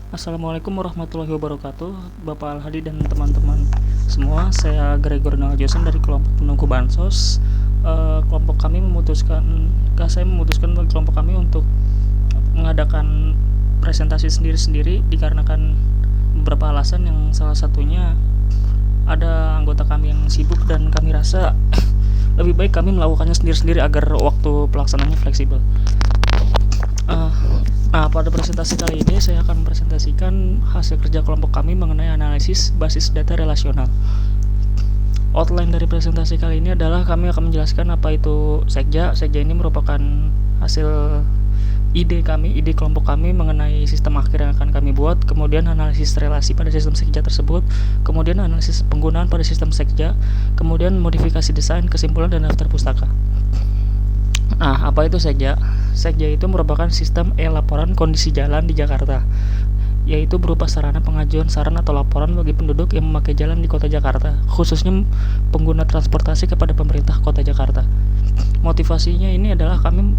Assalamualaikum warahmatullahi wabarakatuh, Bapak Al-Hadi dan teman-teman semua. Saya Gregor Naljosen dari kelompok penunggu Bansos. Kelompok kami saya memutuskan bagi kelompok kami untuk mengadakan presentasi sendiri-sendiri dikarenakan beberapa alasan, yang salah satunya ada anggota kami yang sibuk dan kami rasa lebih baik kami melakukannya sendiri-sendiri agar waktu pelaksananya fleksibel. Nah, pada presentasi kali ini saya akan mempresentasikan hasil kerja kelompok kami mengenai analisis basis data relasional. Outline dari presentasi kali ini adalah kami akan menjelaskan apa itu sekja. Sekja ini merupakan hasil ide kelompok kami mengenai sistem akhir yang akan kami buat, kemudian analisis relasi pada sistem sekja tersebut, kemudian analisis penggunaan pada sistem sekja, kemudian modifikasi desain, kesimpulan, dan daftar pustaka. Nah, apa itu sekja? Sekja itu merupakan sistem e-laporan kondisi jalan di Jakarta, yaitu berupa sarana pengajuan saran atau laporan bagi penduduk yang memakai jalan di Kota Jakarta, khususnya pengguna transportasi kepada pemerintah Kota Jakarta. Motivasinya ini adalah kami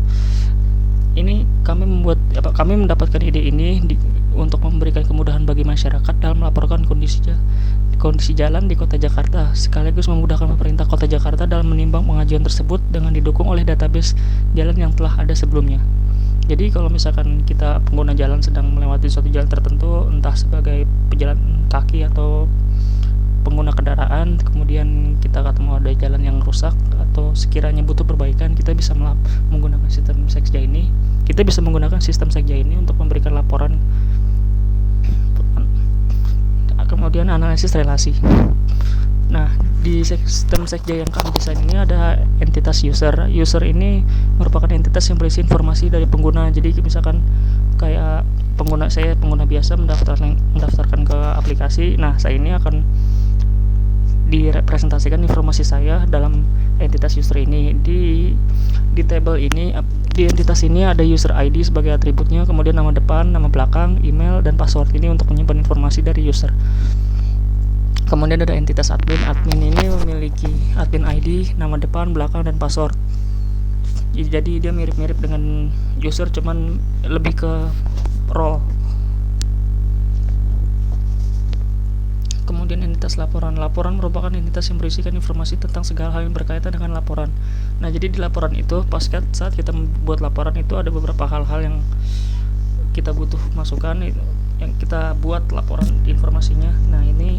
mendapatkan ide ini untuk memberikan kemudahan bagi masyarakat dalam melaporkan kondisi jalan di Kota Jakarta, sekaligus memudahkan pemerintah Kota Jakarta dalam menimbang pengajuan tersebut dengan didukung oleh database jalan yang telah ada sebelumnya. Jadi kalau misalkan kita pengguna jalan sedang melewati suatu jalan tertentu, entah sebagai pejalan kaki atau pengguna kendaraan, kemudian kita ketemu ada jalan yang rusak atau sekiranya butuh perbaikan, kita bisa menggunakan sistem sekja ini. Kita bisa menggunakan sistem sekja ini untuk memberikan laporan. Kemudian analisis relasi. Nah, di sistem sekja yang kami desain ini ada entitas user. User ini merupakan entitas yang berisi informasi dari pengguna. Jadi misalkan kayak pengguna biasa mendaftarkan ke aplikasi. Nah, saya ini akan direpresentasikan informasi saya dalam entitas user ini. Di table ini, di entitas ini ada user ID sebagai atributnya, kemudian nama depan, nama belakang, email, dan password ini untuk menyimpan informasi dari user. Kemudian ada entitas admin. Admin ini memiliki admin ID, nama depan, belakang, dan password. Jadi dia mirip-mirip dengan user, cuman lebih ke role. Kemudian entitas laporan. Laporan merupakan entitas yang berisikan informasi tentang segala hal yang berkaitan dengan laporan. Nah, jadi di laporan itu, saat kita membuat laporan itu ada beberapa hal-hal yang kita butuh masukan, yang kita buat laporan informasinya. Nah, ini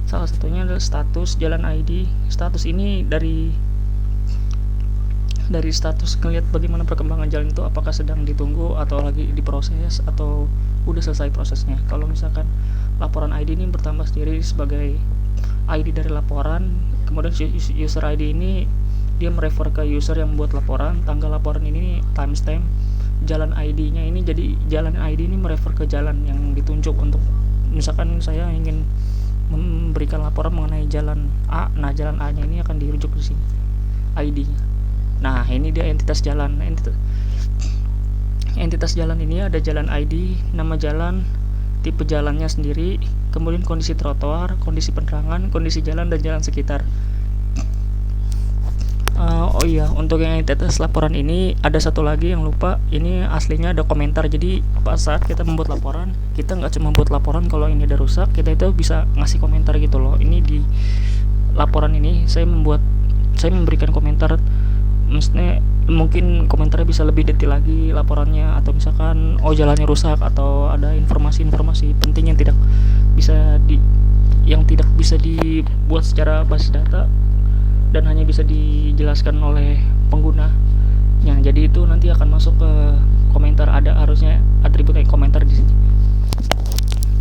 salah satunya adalah status jalan ID. Status ini dari status ngelihat bagaimana perkembangan jalan itu, apakah sedang ditunggu atau lagi diproses atau udah selesai prosesnya. Kalau misalkan laporan ID ini bertambah sendiri sebagai ID dari laporan, kemudian user ID ini dia merefer ke user yang membuat laporan, tanggal laporan ini timestamp, jalan ID-nya ini, jadi jalan ID ini merefer ke jalan yang ditunjuk. Untuk misalkan saya ingin memberikan laporan mengenai jalan A, nah jalan A-nya ini akan dirujuk di sini ID-nya. Nah, ini dia entitas jalan. Entitas jalan ini ada jalan ID, nama jalan, tipe jalannya sendiri, kemudian kondisi trotoar, kondisi penerangan, kondisi jalan, dan jalan sekitar. Untuk yang entitas laporan ini ada satu lagi yang lupa. Ini aslinya ada komentar. Jadi pas saat kita membuat laporan, kita nggak cuma buat laporan kalau ini ada rusak, kita itu bisa ngasih komentar gitu loh. Ini di laporan ini saya memberikan komentar. Maksudnya mungkin komentarnya bisa lebih detail lagi laporannya, atau misalkan jalannya rusak atau ada informasi-informasi penting yang tidak bisa dibuat secara basis data dan hanya bisa dijelaskan oleh pengguna. Ya, jadi itu nanti akan masuk ke komentar, ada harusnya atribut komentar di sini.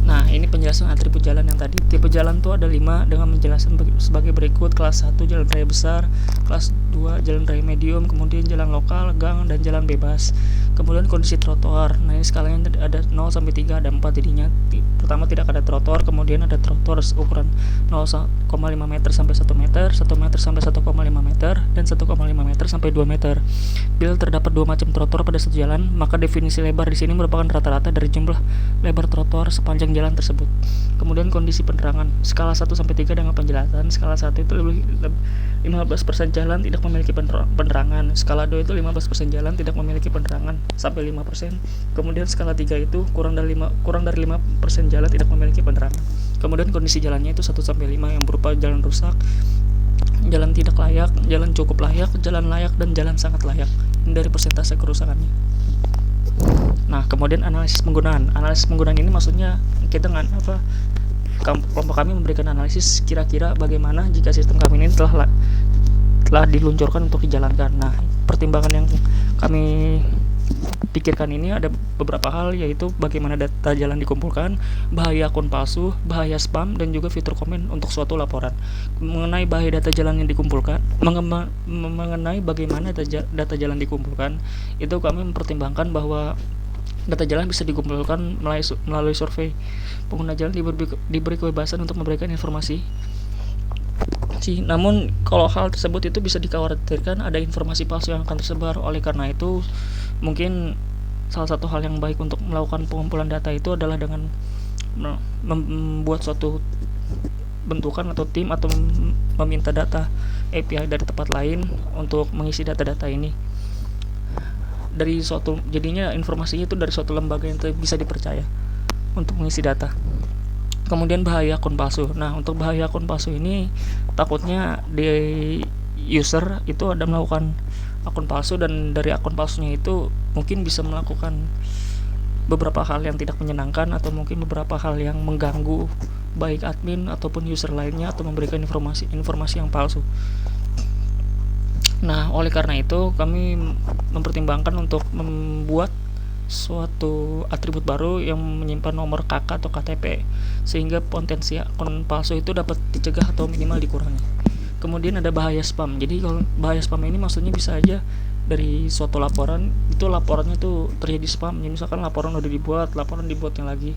Nah, ini penjelasan atribut jalan yang tadi. Tipe jalan tuh ada 5 dengan penjelasan sebagai berikut. Kelas 1 jalan raya besar, kelas 2 jalan raya medium, kemudian jalan lokal, gang, dan jalan bebas. Kemudian kondisi trotoar. Nah, ini skalanya ada 0 sampai 3, ada 4 jadinya. Pertama tidak ada trotoar, kemudian ada trotoar ukuran 0,5 meter sampai 1 meter, 1 meter sampai 1,5 meter, dan 1,5 meter sampai 2 meter. Bila terdapat 2 macam trotoar pada satu jalan, maka definisi lebar di sini merupakan rata-rata dari jumlah lebar trotoar sepanjang jalan tersebut. Kemudian Kemudian kondisi penerangan, skala 1 sampai 3 dengan penjelasan. Skala 1 itu 15% jalan tidak memiliki penerangan. Skala 2 itu 15% jalan tidak memiliki penerangan sampai 5%. Kemudian skala 3 itu kurang dari 5% jalan tidak memiliki penerangan. Kemudian kondisi jalannya itu 1 sampai 5 yang berupa jalan rusak, jalan tidak layak, jalan cukup layak, jalan layak, dan jalan sangat layak. Ini dari persentase kerusakannya. Nah, kemudian analisis penggunaan. Analisis penggunaan ini maksudnya kita kelompok kami memberikan analisis kira-kira bagaimana jika sistem kami ini telah diluncurkan untuk dijalankan. Nah, pertimbangan yang kami pikirkan ini ada beberapa hal, yaitu bagaimana data jalan dikumpulkan, bahaya akun palsu, bahaya spam, dan juga fitur komen untuk suatu laporan. Mengenai bahaya data jalan yang dikumpulkan, mengenai bagaimana data jalan dikumpulkan, itu kami mempertimbangkan bahwa data jalan bisa dikumpulkan melalui survei. Pengguna jalan diberi kebebasan untuk memberikan informasi. Namun kalau hal tersebut itu bisa dikhawatirkan ada informasi palsu yang akan tersebar. Oleh karena itu, mungkin salah satu hal yang baik untuk melakukan pengumpulan data itu adalah dengan membuat suatu bentukan atau tim, atau meminta data API dari tempat lain untuk mengisi data-data ini. Jadinya informasinya itu dari suatu lembaga yang bisa dipercaya untuk mengisi data. Kemudian bahaya akun palsu. Nah, untuk bahaya akun palsu ini takutnya di user itu ada melakukan akun palsu, dan dari akun palsunya itu mungkin bisa melakukan beberapa hal yang tidak menyenangkan, atau mungkin beberapa hal yang mengganggu baik admin ataupun user lainnya, atau memberikan informasi yang palsu. Nah, oleh karena itu kami mempertimbangkan untuk membuat suatu atribut baru yang menyimpan nomor KK atau KTP, sehingga potensi akun palsu itu dapat dicegah atau minimal dikurangi. Kemudian ada bahaya spam. Jadi kalau bahaya spam ini maksudnya bisa aja dari suatu laporan, itu laporannya tuh terjadi spam. Jadi misalkan laporan udah dibuatnya lagi.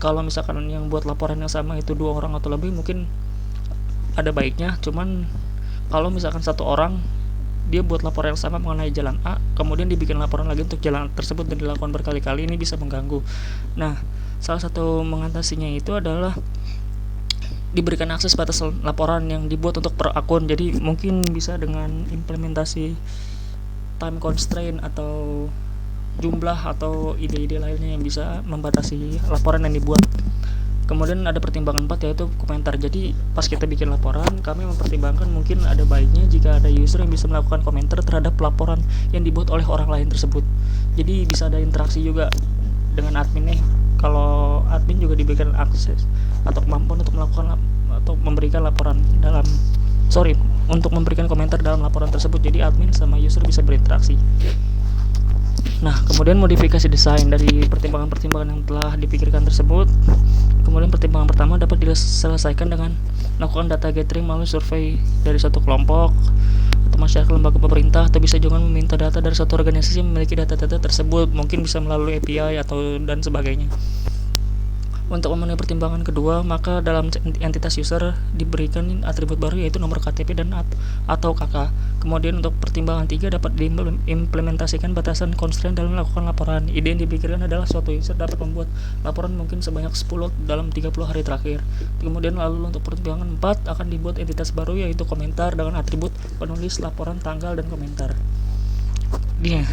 Kalau misalkan yang buat laporan yang sama itu 2 orang atau lebih, mungkin ada baiknya. Cuman kalau misalkan 1 orang dia buat laporan yang sama mengenai jalan A, kemudian dibikin laporan lagi untuk jalan tersebut dan dilakukan berkali-kali, ini bisa mengganggu. Nah, salah satu mengatasinya itu adalah diberikan akses batas laporan yang dibuat untuk per akun. Jadi mungkin bisa dengan implementasi time constraint atau jumlah atau ide-ide lainnya yang bisa membatasi laporan yang dibuat. Kemudian ada pertimbangan 4, yaitu komentar. Jadi pas kita bikin laporan, kami mempertimbangkan mungkin ada baiknya jika ada user yang bisa melakukan komentar terhadap laporan yang dibuat oleh orang lain tersebut. Jadi bisa ada interaksi juga dengan admin nih. Kalau admin juga diberikan akses atau kemampuan untuk melakukan atau memberikan untuk memberikan komentar dalam laporan tersebut. Jadi admin sama user bisa berinteraksi. Nah, kemudian modifikasi desain dari pertimbangan-pertimbangan yang telah dipikirkan tersebut. Kemudian pertimbangan pertama dapat diselesaikan dengan melakukan data gathering melalui survei dari suatu kelompok atau masyarakat, lembaga pemerintah, atau bisa juga meminta data dari suatu organisasi yang memiliki data-data tersebut, mungkin bisa melalui API dan sebagainya. Untuk memenuhi pertimbangan kedua, maka dalam entitas user diberikan atribut baru, yaitu nomor KTP dan atau KK. Kemudian untuk pertimbangan 3 dapat diimplementasikan batasan constraint dalam melakukan laporan. Ide yang dipikirkan adalah suatu user dapat membuat laporan mungkin sebanyak 10 dalam 30 hari terakhir. Kemudian lalu untuk pertimbangan 4 akan dibuat entitas baru, yaitu komentar dengan atribut penulis laporan, tanggal, dan komentar.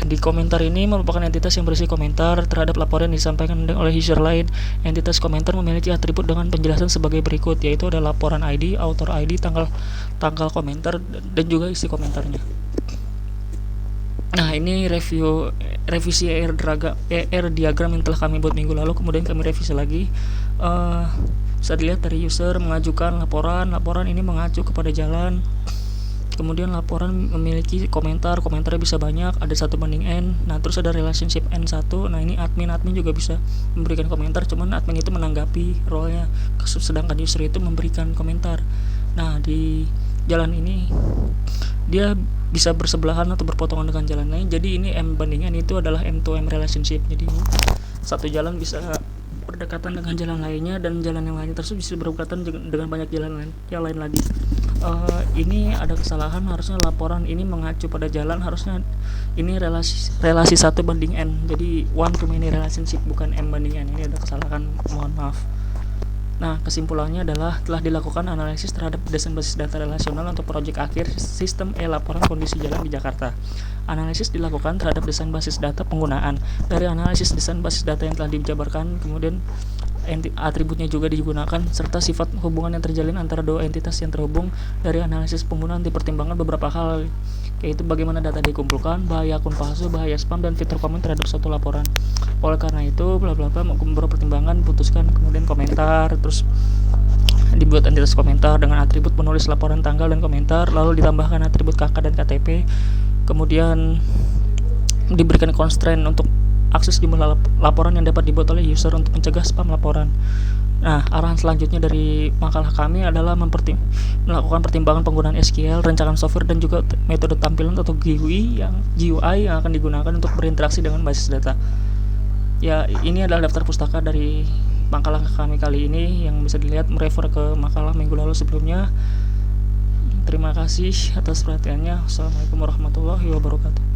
Di komentar ini merupakan entitas yang berisi komentar terhadap laporan yang disampaikan oleh user lain. Entitas komentar memiliki atribut dengan penjelasan sebagai berikut, yaitu ada laporan ID, author ID, tanggal komentar, dan juga isi komentarnya. Nah, ini revisi ER diagram yang telah kami buat minggu lalu, kemudian kami revisi lagi. Bisa dilihat dari user mengajukan laporan ini mengacu kepada jalan. Kemudian laporan memiliki komentarnya bisa banyak, ada 1:n. Nah, terus ada relationship N1. Nah, ini admin juga bisa memberikan komentar, cuman admin itu menanggapi role-nya, sedangkan user itu memberikan komentar. Nah, di jalan ini dia bisa bersebelahan atau berpotongan dengan jalan lain. Jadi ini M/N itu adalah M2M relationship. Jadi satu jalan bisa berdekatan dengan jalan lainnya, dan jalan yang lainnya tersebut bisa berdekatan dengan banyak jalan yang lain lagi. Ini ada kesalahan, harusnya laporan ini mengacu pada jalan, harusnya ini relasi 1:n. Jadi one to many relationship, bukan M/n. Ini ada kesalahan, mohon maaf. Nah, kesimpulannya adalah telah dilakukan analisis terhadap desain basis data relasional untuk proyek akhir sistem laporan kondisi jalan di Jakarta. Analisis dilakukan terhadap desain basis data penggunaan. Dari analisis desain basis data yang telah dijabarkan, kemudian atributnya juga digunakan, serta sifat hubungan yang terjalin antara dua entitas yang terhubung. Dari analisis penggunaan dipertimbangkan beberapa hal, yaitu bagaimana data dikumpulkan, bahaya akun palsu, bahaya spam, dan fitur komen terhadap suatu laporan. Oleh karena itu, bla bla bla, beberapa pertimbangan putuskan kemudian komentar, terus dibuat entitas komentar dengan atribut penulis laporan, tanggal, dan komentar, lalu ditambahkan atribut KK dan KTP, kemudian diberikan constraint untuk akses jumlah laporan yang dapat dibuat oleh user untuk mencegah spam laporan. Nah, arahan selanjutnya dari makalah kami adalah melakukan pertimbangan penggunaan SQL, rancangan software, dan juga metode tampilan atau GUI yang akan digunakan untuk berinteraksi dengan basis data. Ya, ini adalah daftar pustaka dari makalah kami kali ini yang bisa dilihat merefer ke makalah minggu lalu sebelumnya. Terima kasih atas perhatiannya. Assalamualaikum warahmatullahi wabarakatuh.